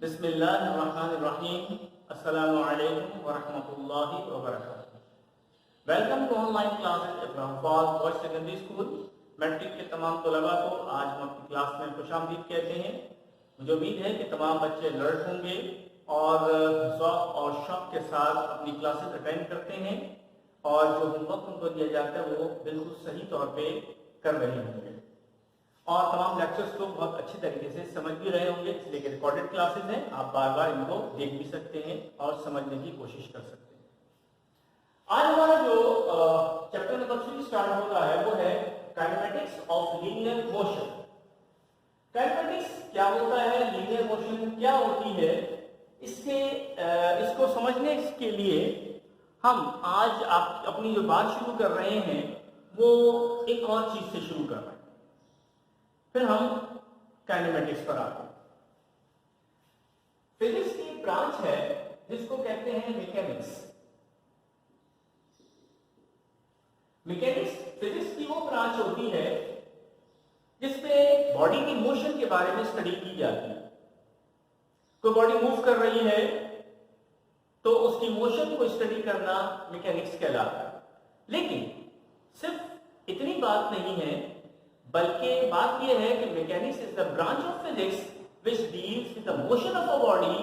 बिस्मिल्लाहिर्रहमानिर्रहीम। अस्सलामु अलैकुम वरहमतुल्लाहि वबरकातुहू। Welcome to online classes from fall boys secondary school. Matric के तमाम तलबा को आज हम अपनी क्लास में खुशामदीद कहते हैं। मुझे उम्मीद है कि तमाम बच्चे अलर्ट होंगे और ज़ौक़ और शौक़ के साथ अपनी क्लासेस अटेंड करते हैं और जो होमवर्क उनको दिया जाता है वो बिल्कुल सही तौर पे कर रहे होंगे और तमाम लेक्चर्स को बहुत अच्छी तरीके से समझ भी रहे होंगे, इसलिए कि रिकॉर्डेड क्लासेस हैं, आप बार बार इनको देख भी सकते हैं और समझने की कोशिश कर सकते हैं। आज हमारा जो चैप्टर नंबर 3 स्टार्ट हो रहा है वो है kinematics of linear motion. Kinematics क्या होता है, लीनियर मोशन क्या होती है, इसको समझने के लिए हम आज आप अपनी जो बात शुरू कर रहे हैं वो एक और चीज से शुरू कर रहे हैं, फिर हम काइनेमेटिक्स पर आते हैं। फिजिक्स की ब्रांच है जिसको कहते हैं मैकेनिक्स। फिजिक्स की वो ब्रांच होती है जिसमें बॉडी की मोशन के बारे में स्टडी की जाती है। कोई बॉडी मूव कर रही है तो उसकी मोशन को स्टडी करना मैकेनिक्स कहलाता है। लेकिन सिर्फ इतनी बात नहीं है, बल्कि बात यह है कि mechanics is the branch of physics which deals with the motion of a body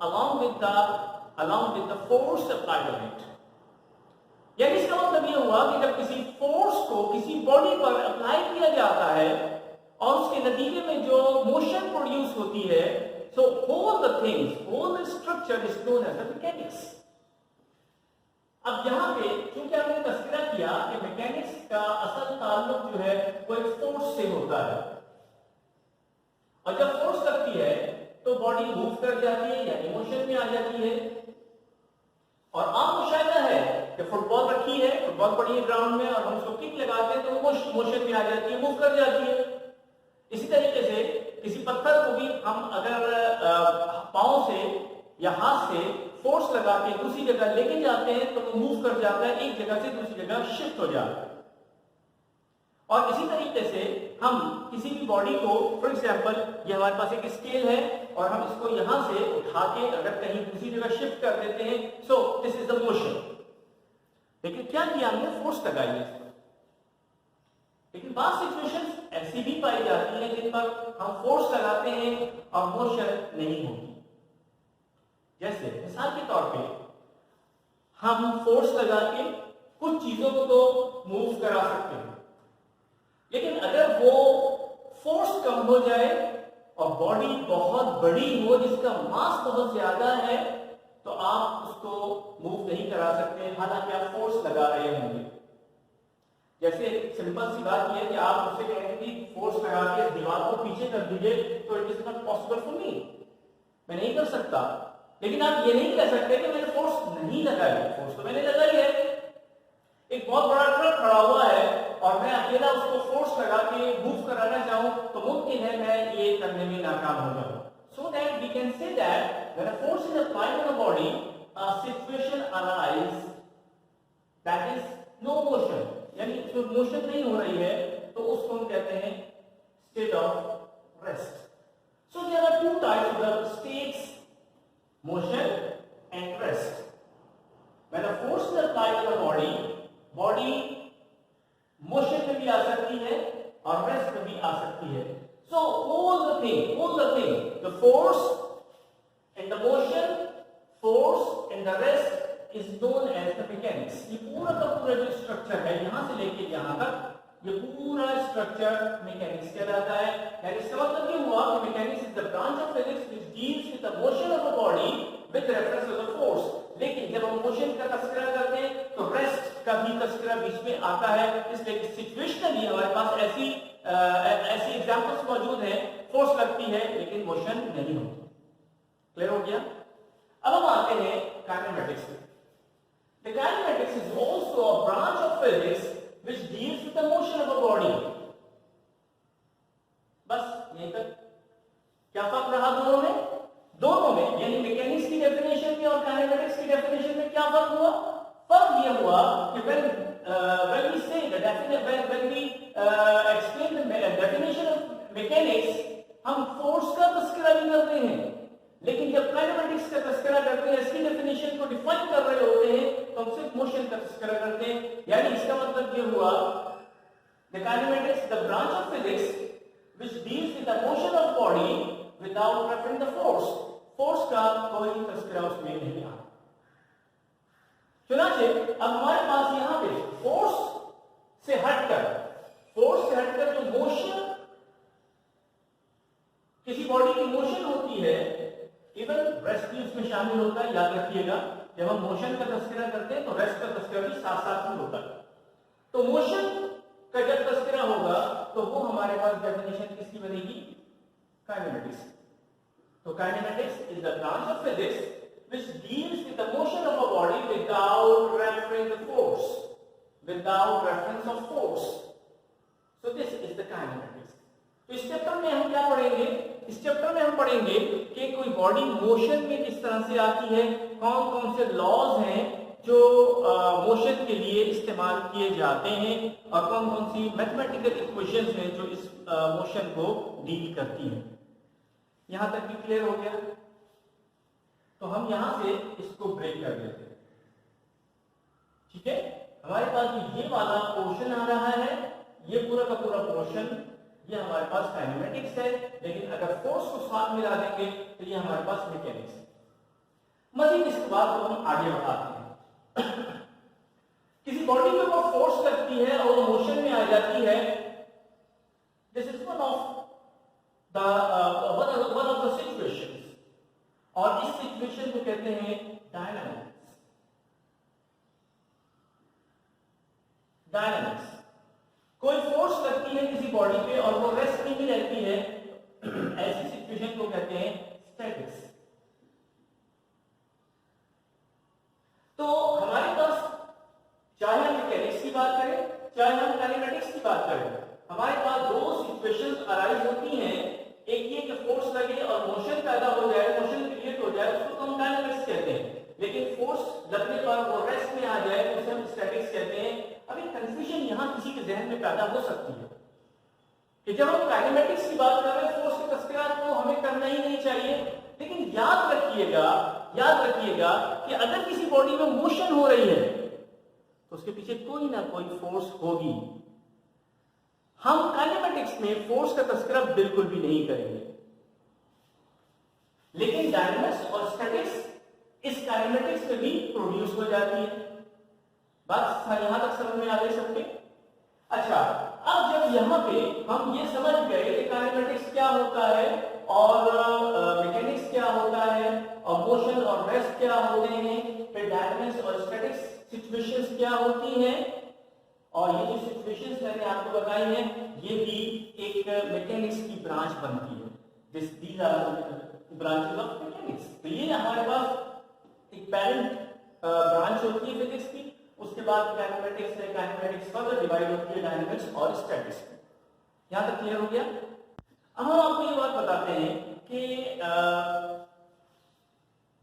along with the force applied on it। यानी इसका मतलब यह हुआ कि जब किसी फोर्स को किसी बॉडी पर अप्लाई किया जाता है और उसके नतीजे में जो मोशन प्रोड्यूस होती है, so whole structure is known as the mechanics. अब यहां पे क्योंकि हमने तस्करा किया कि मैकेनिक्स का असल ताल्लुक जो है वो एक फोर्स से होता है और जब फोर्स लगती है तो बॉडी मूव कर जाती है यानी मोशन में आ जाती है। और आम मुशाहिदा है कि फुटबॉल रखी है, फुटबॉल पड़ी है ग्राउंड में और हम उसको किक लगाते हैं तो वो मोशन में आ जाती है, मूव कर जाती है। इसी तरीके से किसी पत्थर को भी हम अगर पांव से या हाथ से फोर्स लगा के दूसरी जगह लेके जाते हैं तो वो मूव कर जाता है, एक जगह से दूसरी जगह शिफ्ट हो जाता है। और इसी तरीके से हम किसी भी बॉडी को, फॉर एग्जांपल ये हमारे पास एक स्केल है और हम इसको यहां से उठा के अगर कहीं दूसरी जगह शिफ्ट कर देते हैं, so this is the motion. लेकिन क्या किया हमने, फोर्स लगाई है इस पर। लेकिन बात सिचुएशंस ऐसी भी पाई जाती है जिन पर हम फोर्स लगाते हैं और मोशन नहीं होती। जैसे मिसाल के तौर पे हम फोर्स लगा के कुछ चीजों को तो मूव करा सकते हैं, लेकिन अगर वो फोर्स कम हो जाए और बॉडी बहुत बड़ी हो जिसका मास बहुत ज्यादा है तो आप उसको मूव नहीं करा सकते, हालांकि आप फोर्स लगा रहे होंगे। जैसे सिंपल सी बात यह है कि आप मुझसे कहेंगे कि फोर्स लगा के दीवार को पीछे कर दीजिए, तो it is not possible for me, मैं नहीं कर सकता। लेकिन आप ये नहीं कह सकते कि मैंने फोर्स नहीं लगाई, फोर्स तो मैंने लगाई है। एक बहुत बड़ा ट्रक खड़ा हुआ है और मैं अकेला उसको फोर्स लगा के मूव कराना चाहूं तो मुमकिन है मैं ये करने में नाकाम हो जाऊं। So that we can say that when a force is applied on a body, a situation arise that is no motion, यानी उसमें मोशन नहीं हो रही है, तो उसको हम कहते हैं state of rest. So there are two types of states, motion and rest. When a force is applied to a body motion में भी आ सकती है और rest में भी आ सकती है। So all the thing, the force and the motion, force and the rest is known as the mechanics। ये पूरा का पूरा जो स्ट्रक्चर है यहां से लेके यहां तक, ये पूरा स्ट्रक्चर मैकेनिक्स कहलाता है। यानी इसका मतलब ये हुआ कि mechanics is the branch of physics which deals with the motion of a body with reference to the force. लेकिन जब हम मोशन का तस्करा करते हैं तो रेस्ट का भी तस्करा बीच में आता है, इसलिए कि सिचुएशनली हमारे पास ऐसी एग्जांपल्स मौजूद हैं, फोर्स लगती है लेकिन मोशन नहीं होती। क्लियर हो गया? अब हम आते हैं काइनेमेटिक्स में। The kinematics is also a branch of physics which deals with the motion of a body। बस यहीं तक। क्या फर्क रहा दोनों में यानी मैकेनिक्स की डेफिनेशन में और काइनेमेटिक्स की डेफिनेशन में क्या फर्क हुआ? फर्क यह हुआ कि when we say the definition, when we explain the definition of mechanics, हम फोर्स का तस्करा भी करते हैं, काइनेमेटिक्स का तस्करा करते हैं, इसकी डेफिनेशन को डिफाइन कर रहे होते हैं, तो हम सिर्फ मोशन का तस्करा करते हैं। यानी इसका मतलब ये हुआ the kinematics the branch of physics which deals with the motion of body without referring the force। Force का कोई तस्करा उसमें नहीं आता। चुनाचे अब हमारे पास यहां पे फोर्स से हटकर जो मोशन, किसी बॉडी की मोशन होती है, इवन रेस्ट भी उसमें शामिल होता है। याद रखिएगा, जब हम मोशन का तस्करा करते हैं तो रेस्ट का तस्करा भी साथ साथ ही होता है। तो मोशन का जब तस्करा होगा तो वो हमारे पास डेफिनेशन किसकी बनेगी? काइनेमेटिक्स। तो kinematics is the branch of physics which deals with the motion of a body without referring the force, without reference of force. So this is the kinematics. तो इस चैप्टर में हम क्या पढ़ेंगे? इस चैप्टर में हम पढ़ेंगे कि कोई बॉडी मोशन में किस तरह से आती है, कौन कौन से लॉज हैं जो मोशन के लिए इस्तेमाल किए जाते हैं, और कौन कौन सी मैथमेटिकल इक्वेशंस हैं जो इस मोशन को डील करती हैं। यहां तक भी क्लियर हो गया? तो हम यहां से इसको ब्रेक कर देते हैं। ठीक है, हमारे पास ये वाला पोर्शन आ रहा है, ये पूरा का पूरा पोर्शन, ये हमारे पास काइनेमेटिक्स है, लेकिन अगर फोर्स को साथ मिला देंगे तो ये हमारे पास मैकेनिक्स है। मजीद इसके बाद तो हम आगे बढ़ाते हैं। किसी बॉडी पे वो फोर्स लगती है और वो मोशन में आ जाती है। This is one of the situations, और इस सिचुएशन को कहते हैं डायनामिक्स। डायनामिक्स, कोई फोर्स लगती है किसी बॉडी पे और वो रेस्ट में ही रहती है, ऐसी सिचुएशन को कहते हैं स्टैटिक्स। तो हमारे पास चाहे हम मैकेनिक्स की बात करें, चाहे हम काइनेमेटिक्स की बात करें, हमारे पास दो सिचुएशंस अराइज होती हैं। एक ये कि फोर्स लगे और मोशन पैदा हो जाए, मोशन क्रिएट हो जाए, उसको हम काइनेमेटिक्स कहते हैं। लेकिन फोर्स लगने पर वो रेस्ट में आ जाए तो उसे हम स्टैटिक्स कहते हैं। अब एक कंफ्यूजन यहां किसी के जहन में पैदा हो सकती है कि जब हम काइनेमेटिक्स की बात कर रहे हैं, फोर्स के तस्करा तो हमें करना ही नहीं चाहिए। लेकिन याद रखिएगा कि अगर किसी बॉडी में मोशन हो रही है तो उसके पीछे कोई ना कोई फोर्स होगी। हम काइनेमेटिक्स में फोर्स का तस्करा बिल्कुल भी नहीं करेंगे, लेकिन डायनामिक्स और स्टैटिक्स इस काइनेमेटिक्स में भी प्रोड्यूस हो जाती है। बात यहां तक समझ में आ गई सबके? अच्छा, अब जब यहां पे हम ये समझ गए कि काइनेमेटिक्स क्या होता है और मैकेनिक्स क्या होता है और मोशन और रेस्ट क्या होते हैं, फिर डायनामिक्स और स्टैटिक्स सिचुएशंस क्या होती हैं, और ये जो सिचुएशंस मैंने आपको बताई हैं ये भी एक मैकेनिक्स की ब्रांच बनती है। These are branches of mechanics. तो ये हमारे पास एक पेरेंट ब्रांच होती है फिजिक्स की, उसके बाद काइनेमेटिक्स है, काइनेमेटिक्स फर्दर डिवाइड होती है डायनामिक्स और स्टैटिक्स में। यहां तक क्लियर हो गया? अब हम आपको ये बात बताते हैं कि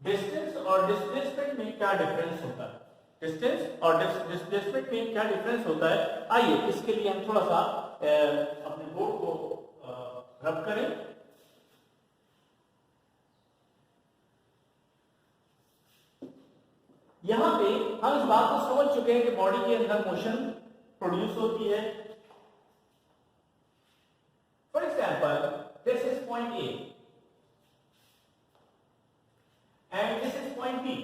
डिस्टेंस और डिस्प्लेसमेंट में क्या डिफरेंस होता है। डिस्टेंस और डिस्प्लेसमेंट में क्या डिफरेंस होता है, आइए इसके लिए हम थोड़ा सा अपने बोर्ड को रब करें। यहां पे हम इस बात को समझ चुके हैं कि बॉडी के अंदर मोशन प्रोड्यूस होती है। For example, this is point A and this is point B.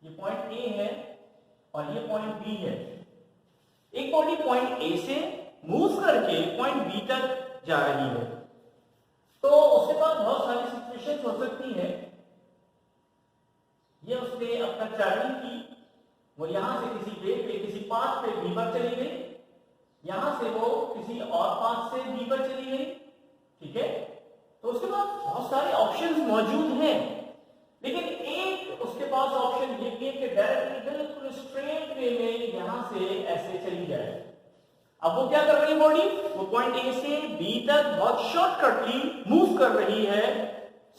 ये पॉइंट ए है और ये पॉइंट बी है। एक बॉडी पॉइंट ए से मूव करके पॉइंट बी तक जा रही है, तो उसके पास बहुत सारी सिचुएशंस हो सकती हैं। ये उसने अपना ट्रैवलिंग की, वो यहां से किसी वे पे, किसी पाथ पे बी पर चली गई, यहां से वो किसी और पाथ से बी पर चली गई। ठीक है, तो उसके पास बहुत सारे ऑप्शंस मौजूद हैं, लेकिन एक उसके पास ऑप्शन ये भी है कि डायरेक्टली बिल्कुल स्ट्रेट वे में यहां से ऐसे चली जाए। अब वो क्या कर रही है बॉडी? वो पॉइंट ए से बी तक बहुत शॉर्टकटली मूव कर रही है।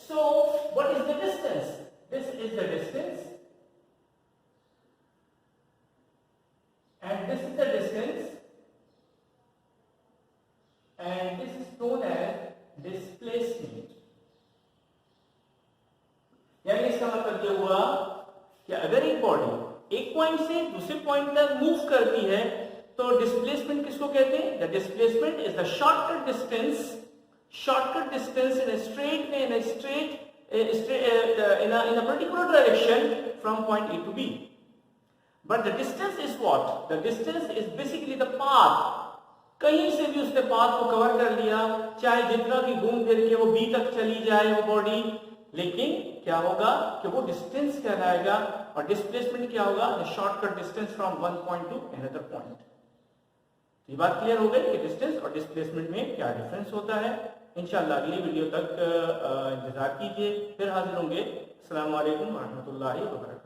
So what is the distance? This is the distance, and this is the distance, and this is known as displacement. कि अगर एक बॉडी एक पॉइंट से दूसरे पॉइंट तक मूव करती है तो डिस्प्लेसमेंट किसको कहते हैं? The displacement is the shortcut distance in a straight way, in a particular direction from point A to B. But the distance is what? The distance is basically the path. कहीं से भी उसने path को cover कर लिया, चाहे जितना भी घूम फिर के वो बी तक चली जाए वो बॉडी, लेकिन क्या होगा कि वो डिस्टेंस कहलाएगा। और डिस्प्लेसमेंट क्या होगा? The shortcut distance from one point two another point. ये बात क्लियर हो गई कि डिस्टेंस और डिस्प्लेसमेंट में क्या डिफरेंस होता है। इंशाल्लाह अगली वीडियो तक इंतजार कीजिए, फिर हाजिर होंगे। अस्सलाम वालेकुम व रहमतुल्लाहि व बरकातहू।